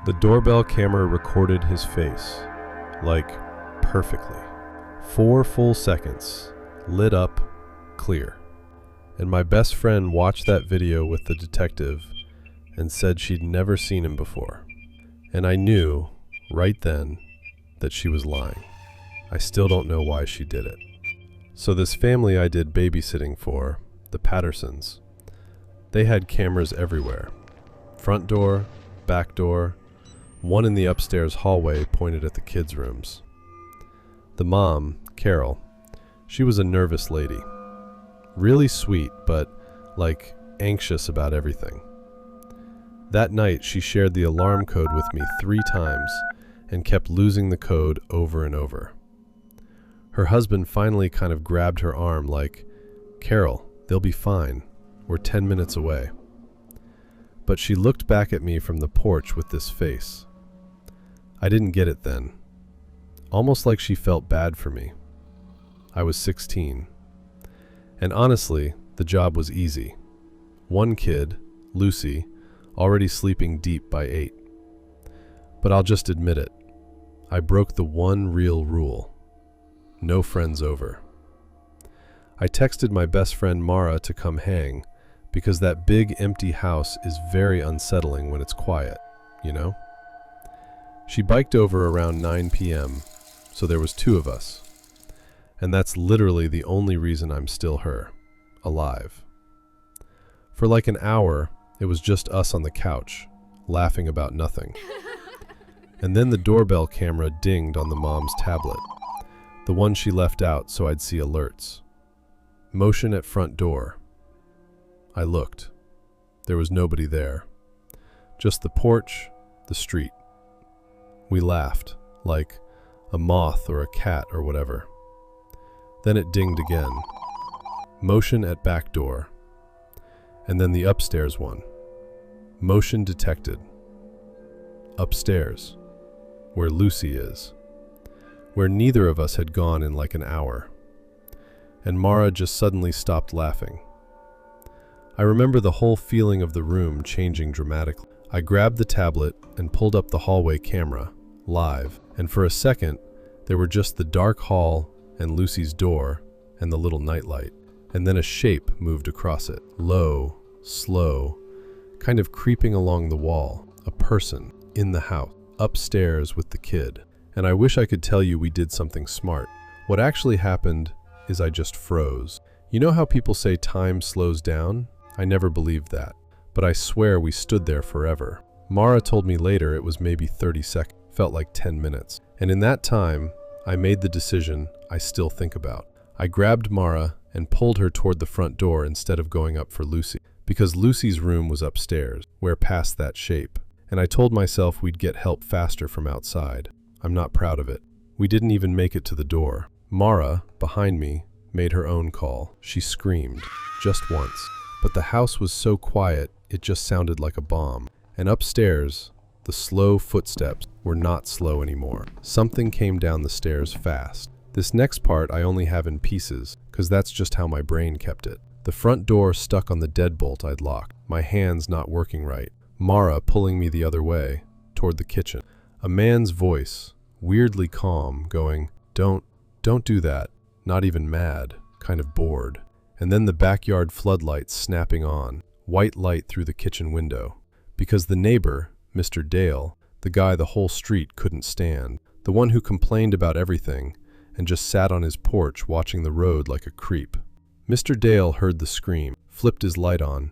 The doorbell camera recorded his face, like perfectly. 4 full seconds, lit up, clear. And my best friend watched that video with the detective and said she'd never seen him before. And I knew, right then, that she was lying. I still don't know why she did it. So this family I did babysitting for, the Pattersons, they had cameras everywhere. Front door, back door, one in the upstairs hallway pointed at the kids' rooms. The mom, Carol, she was a nervous lady. Really sweet, but, anxious about everything. That night, she shared the alarm code with me 3 times and kept losing the code over and over. Her husband finally kind of grabbed her arm like, "Carol, they'll be fine. We're 10 minutes away." But she looked back at me from the porch with this face. I didn't get it then. Almost like she felt bad for me. I was 16. And honestly, the job was easy. One kid, Lucy, already sleeping deep by 8. But I'll just admit it. I broke the one real rule. No friends over. I texted my best friend Mara to come hang because that big empty house is very unsettling when it's quiet, you know? She biked over around 9 p.m., so there was 2 of us. And that's literally the only reason I'm still her, alive. For like an hour, it was just us on the couch, laughing about nothing. And then the doorbell camera dinged on the mom's tablet, the one she left out so I'd see alerts. Motion at front door. I looked. There was nobody there. Just the porch, the street. We laughed, like a moth or a cat or whatever. Then it dinged again. Motion at back door. And then the upstairs one. Motion detected. Upstairs, where Lucy is. Where neither of us had gone in like an hour. And Mara just suddenly stopped laughing. I remember the whole feeling of the room changing dramatically. I grabbed the tablet and pulled up the hallway camera, live, and for a second, there were just the dark hall and Lucy's door and the little nightlight. And then a shape moved across it, low, slow, kind of creeping along the wall, a person in the house, upstairs with the kid. And I wish I could tell you we did something smart. What actually happened is I just froze. You know how people say time slows down? I never believed that, but I swear we stood there forever. Mara told me later it was maybe 30 seconds, felt like 10 minutes. And in that time, I made the decision I still think about. I grabbed Mara and pulled her toward the front door instead of going up for Lucy, because Lucy's room was upstairs, where past that shape. And I told myself we'd get help faster from outside. I'm not proud of it. We didn't even make it to the door. Mara, behind me, made her own call. She screamed, just once. But the house was so quiet, it just sounded like a bomb. And upstairs, the slow footsteps were not slow anymore. Something came down the stairs fast. This next part I only have in pieces, because that's just how my brain kept it. The front door stuck on the deadbolt I'd locked, my hands not working right. Mara pulling me the other way, toward the kitchen. A man's voice, weirdly calm, going, Don't do that. Not even mad, kind of bored. And then the backyard floodlights snapping on, white light through the kitchen window. Because the neighbor, Mr. Dale, the guy the whole street couldn't stand, the one who complained about everything and just sat on his porch watching the road like a creep. Mr. Dale heard the scream, flipped his light on,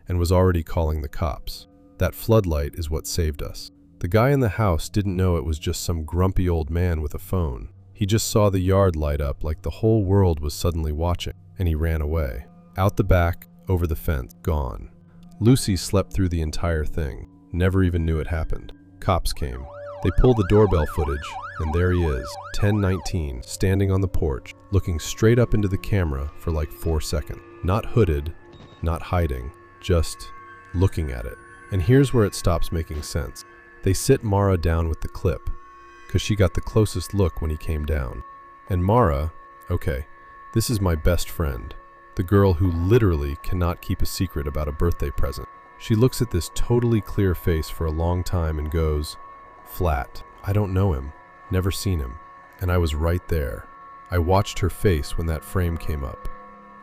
and was already calling the cops. That floodlight is what saved us. The guy in the house didn't know it was just some grumpy old man with a phone. He just saw the yard light up like the whole world was suddenly watching, and he ran away. Out the back, over the fence, gone. Lucy slept through the entire thing, never even knew it happened. Cops came. They pulled the doorbell footage, and there he is, 10:19, standing on the porch, looking straight up into the camera for like 4 seconds. Not hooded, not hiding, just looking at it. And here's where it stops making sense. They sit Mara down with the clip, because she got the closest look when he came down. And Mara, okay, this is my best friend, the girl who literally cannot keep a secret about a birthday present. She looks at this totally clear face for a long time and goes, "Flat. I don't know him. Never seen him." And I was right there. I watched her face when that frame came up.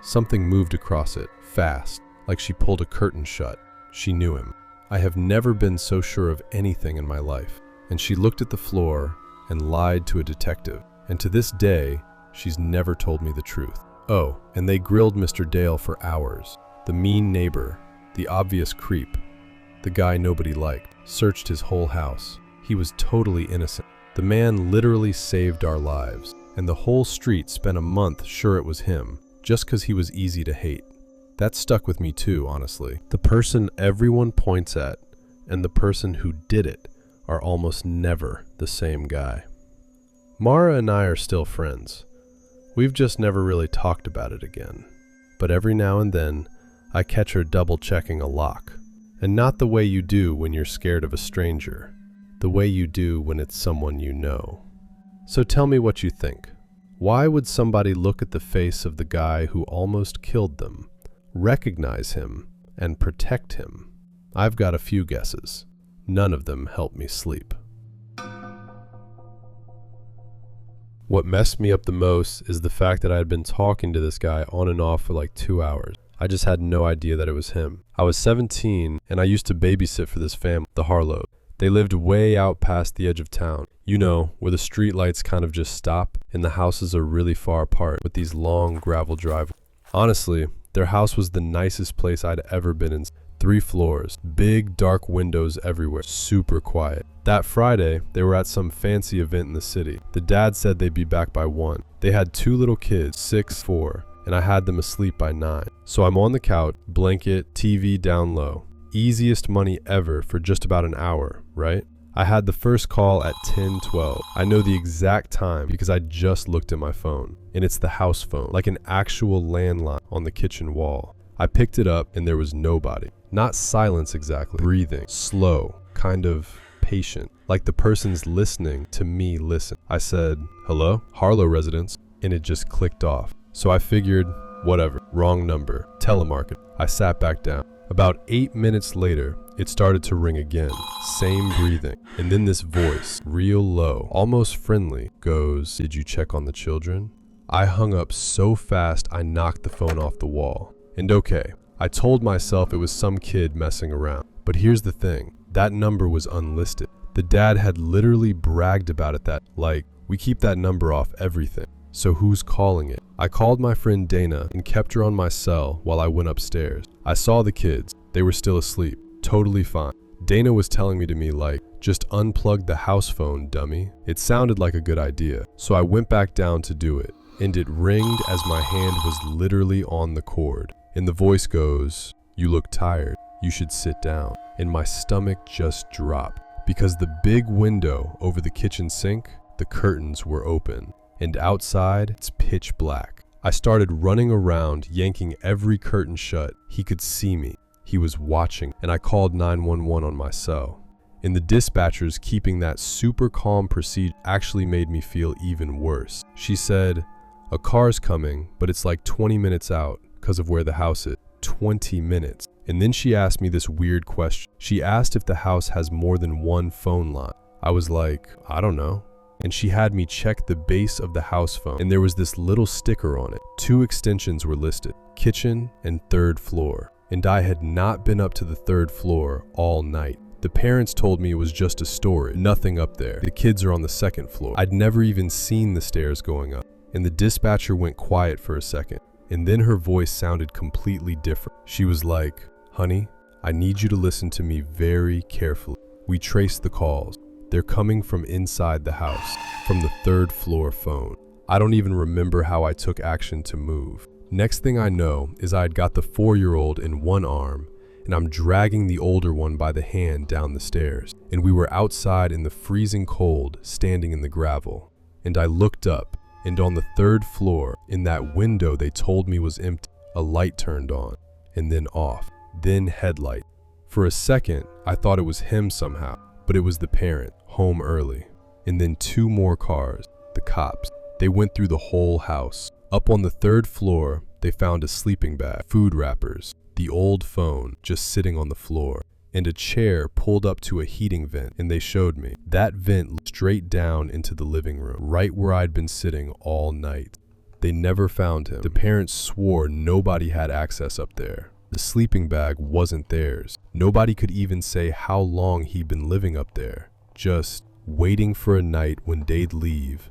Something moved across it, fast, like she pulled a curtain shut. She knew him. I have never been so sure of anything in my life. And she looked at the floor and lied to a detective. And to this day, she's never told me the truth. Oh, and they grilled Mr. Dale for hours. The mean neighbor, the obvious creep, the guy nobody liked, searched his whole house. He was totally innocent. The man literally saved our lives, and the whole street spent a month sure it was him, just because he was easy to hate. That stuck with me too, honestly. The person everyone points at and the person who did it are almost never the same guy. Mara and I are still friends. We've just never really talked about it again. But every now and then, I catch her double-checking a lock. And not the way you do when you're scared of a stranger. The way you do when it's someone you know. So tell me what you think. Why would somebody look at the face of the guy who almost killed them, recognize him, and protect him? I've got a few guesses. None of them help me sleep. What messed me up the most is the fact that I had been talking to this guy on and off for like 2 hours. I just had no idea that it was him. I was 17 and I used to babysit for this family, the Harlow. They lived way out past the edge of town. You know, where the street lights kind of just stop and the houses are really far apart with these long gravel driveways. Honestly, their house was the nicest place I'd ever been in. 3 floors, big dark windows everywhere, super quiet. That Friday, they were at some fancy event in the city. The dad said they'd be back by 1. They had 2 little kids, 6, 4, and I had them asleep by 9. So I'm on the couch, blanket, TV down low. Easiest money ever for just about an hour, right? I had the first call at 10:12. I know the exact time because I just looked at my phone, and it's the house phone, like an actual landline on the kitchen wall. I picked it up and there was nobody. Not silence exactly, breathing, slow, kind of patient, like the person's listening to me listen. I said, "Hello, Harlow residence," and it just clicked off. So I figured, whatever, wrong number, telemarketing. I sat back down. About 8 minutes later, it started to ring again, same breathing, and then this voice, real low, almost friendly, goes, "Did you check on the children?" I hung up so fast I knocked the phone off the wall. And okay, I told myself it was some kid messing around. But here's the thing, that number was unlisted. The dad had literally bragged about it that, like, we keep that number off everything. So who's calling it? I called my friend Dana and kept her on my cell while I went upstairs. I saw the kids. They were still asleep. Totally fine. Dana was telling me to me like, "Just unplug the house phone, dummy." It sounded like a good idea. So I went back down to do it. And it ringed as my hand was literally on the cord. And the voice goes, "You look tired. You should sit down." And my stomach just dropped because the big window over the kitchen sink, the curtains were open. And outside, it's pitch black. I started running around, yanking every curtain shut. He could see me. He was watching, and I called 911 on my cell. And the dispatchers keeping that super calm procedure actually made me feel even worse. She said, "A car's coming, but it's like 20 minutes out because of where the house is." 20 minutes. And then she asked me this weird question. She asked if the house has more than one phone line. I was like, "I don't know." And she had me check the base of the house phone, and there was this little sticker on it. 2 extensions were listed, kitchen and 3rd floor. And I had not been up to the 3rd floor all night. The parents told me it was just a storage, nothing up there. The kids are on the 2nd floor. I'd never even seen the stairs going up. And the dispatcher went quiet for a second, and then her voice sounded completely different. She was like, "Honey, I need you to listen to me very carefully. We traced the calls. They're coming from inside the house, from the 3rd floor phone." I don't even remember how I took action to move. Next thing I know is I had got the 4-year-old in one arm, and I'm dragging the older one by the hand down the stairs. And we were outside in the freezing cold, standing in the gravel. And I looked up, and on the 3rd floor, in that window they told me was empty, a light turned on, and then off, then headlight. For a second, I thought it was him somehow, but it was the parent, home early. And then 2 more cars, the cops. They went through the whole house. Up on the 3rd floor, they found a sleeping bag, food wrappers, the old phone just sitting on the floor, and a chair pulled up to a heating vent, and they showed me. That vent led straight down into the living room, right where I'd been sitting all night. They never found him. The parents swore nobody had access up there. The sleeping bag wasn't theirs. Nobody could even say how long he'd been living up there, just waiting for a night when they'd leave,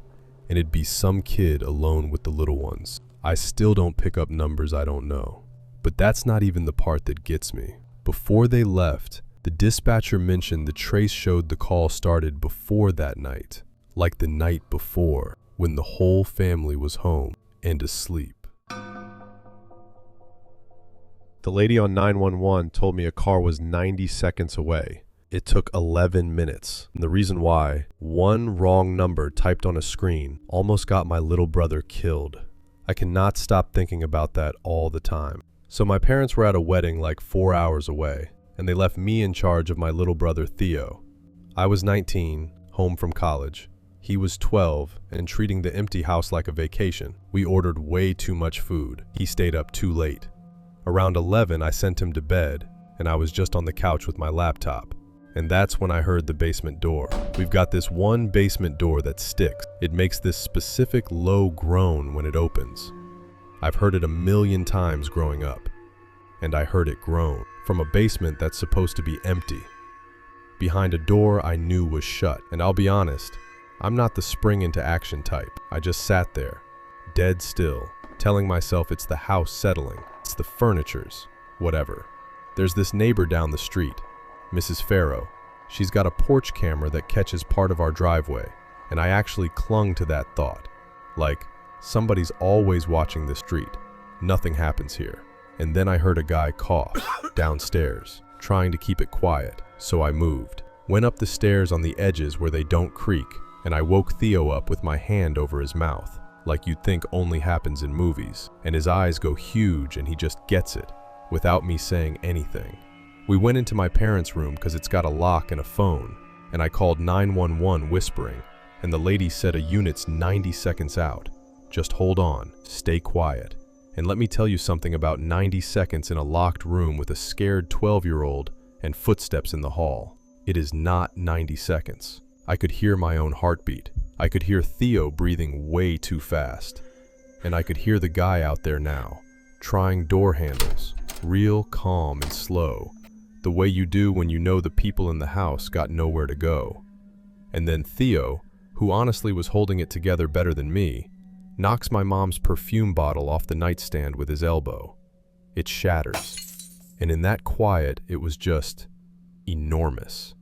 and it'd be some kid alone with the little ones. I still don't pick up numbers I don't know. But that's not even the part that gets me. Before they left, the dispatcher mentioned the trace showed the call started before that night, like the night before, when the whole family was home and asleep. The lady on 911 told me a car was 90 seconds away. It took 11 minutes. And the reason why, one wrong number typed on a screen almost got my little brother killed. I cannot stop thinking about that all the time. So my parents were at a wedding like 4 hours away, and they left me in charge of my little brother Theo. I was 19, home from college. He was 12 and treating the empty house like a vacation. We ordered way too much food. He stayed up too late. Around 11, I sent him to bed, and I was just on the couch with my laptop. And that's when I heard the basement door. We've got this one basement door that sticks. It makes this specific low groan when it opens. I've heard it a million times growing up, and I heard it groan from a basement that's supposed to be empty, behind a door I knew was shut. And I'll be honest, I'm not the spring into action type. I just sat there, dead still, telling myself it's the house settling, it's the furnitures, whatever. There's this neighbor down the street, Mrs. Farrow. She's got a porch camera that catches part of our driveway, and I actually clung to that thought, like, somebody's always watching the street. Nothing happens here. And then I heard a guy cough downstairs, trying to keep it quiet, so I moved. Went up the stairs on the edges where they don't creak, and I woke Theo up with my hand over his mouth, like you'd think only happens in movies, and his eyes go huge and he just gets it, without me saying anything. We went into my parents' room because it's got a lock and a phone, and I called 911 whispering, and the lady said a unit's 90 seconds out. Just hold on, stay quiet. And let me tell you something about 90 seconds in a locked room with a scared 12-year-old and footsteps in the hall. It is not 90 seconds. I could hear my own heartbeat. I could hear Theo breathing way too fast. And I could hear the guy out there now, trying door handles, real calm and slow, the way you do when you know the people in the house got nowhere to go. And then Theo, who honestly was holding it together better than me, knocks my mom's perfume bottle off the nightstand with his elbow. It shatters. And in that quiet, it was just enormous.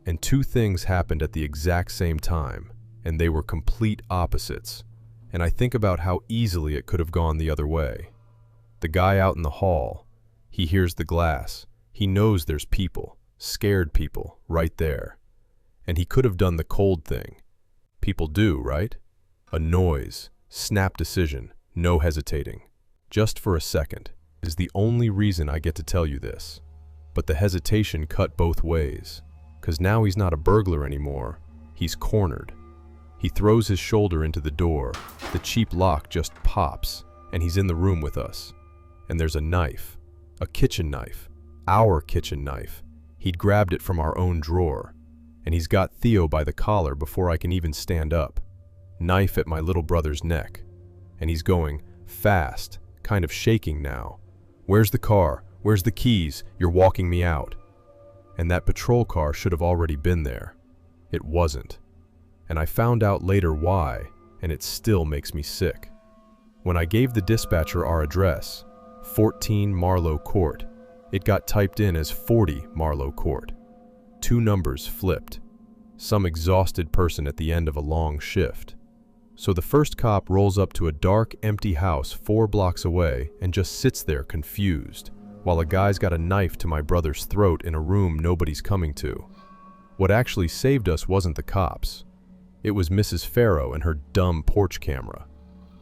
And two things happened at the exact same time, and they were complete opposites. And I think about how easily it could have gone the other way. The guy out in the hall, he hears the glass. He knows there's people, scared people, right there. And he could have done the cold thing. People do, right? A noise. Snap decision, no hesitating. Just for a second is the only reason I get to tell you this. But the hesitation cut both ways, because now he's not a burglar anymore. He's cornered. He throws his shoulder into the door, the cheap lock just pops, and he's in the room with us. And there's a knife, a kitchen knife, our kitchen knife. He'd grabbed it from our own drawer, and he's got Theo by the collar before I can even stand up. Knife at my little brother's neck, and he's going fast, kind of shaking now. Where's the car? Where's the keys? You're walking me out. And that patrol car should have already been there. It wasn't. And I found out later why, and it still makes me sick. When I gave the dispatcher our address, 14 Marlowe Court, it got typed in as 40 Marlowe Court. Two numbers flipped. Some exhausted person at the end of a long shift. So the first cop rolls up to a dark, empty house 4 blocks away and just sits there confused, while a guy's got a knife to my brother's throat in a room nobody's coming to. What actually saved us wasn't the cops. It was Mrs. Farrow and her dumb porch camera.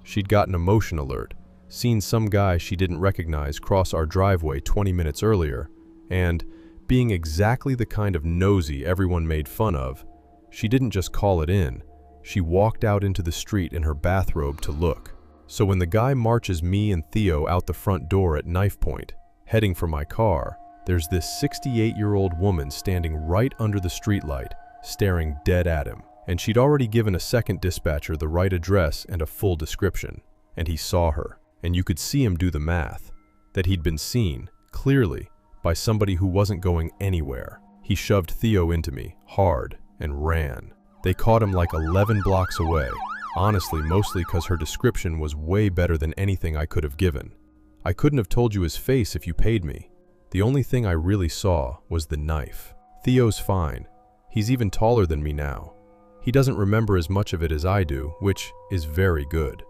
She'd got an emotion alert, seen some guy she didn't recognize cross our driveway 20 minutes earlier, and, being exactly the kind of nosy everyone made fun of, she didn't just call it in. She walked out into the street in her bathrobe to look. So when the guy marches me and Theo out the front door at knife point, heading for my car, there's this 68-year-old woman standing right under the streetlight, staring dead at him. And she'd already given a second dispatcher the right address and a full description. And he saw her, and you could see him do the math, that he'd been seen, clearly, by somebody who wasn't going anywhere. He shoved Theo into me, hard, and ran. They caught him like 11 blocks away, honestly mostly because her description was way better than anything I could have given. I couldn't have told you his face if you paid me. The only thing I really saw was the knife. Theo's fine. He's even taller than me now. He doesn't remember as much of it as I do, which is very good.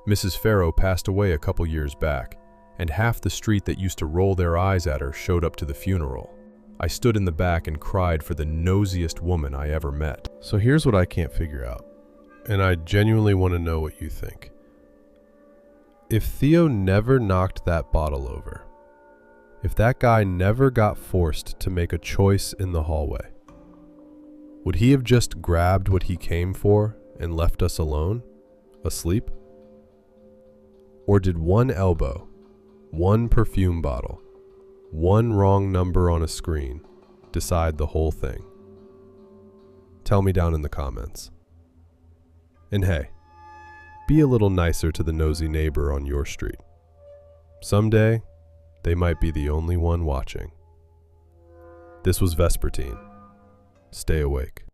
Mrs. Farrow passed away a couple years back, and half the street that used to roll their eyes at her showed up to the funeral. I stood in the back and cried for the nosiest woman I ever met. So here's what I can't figure out, and I genuinely want to know what you think. If Theo never knocked that bottle over, if that guy never got forced to make a choice in the hallway, would he have just grabbed what he came for and left us alone, asleep? Or did one elbow, one perfume bottle, one wrong number on a screen decide the whole thing? Tell me down in the comments. And hey, be a little nicer to the nosy neighbor on your street. Someday, they might be the only one watching. This was Vespertine. Stay awake.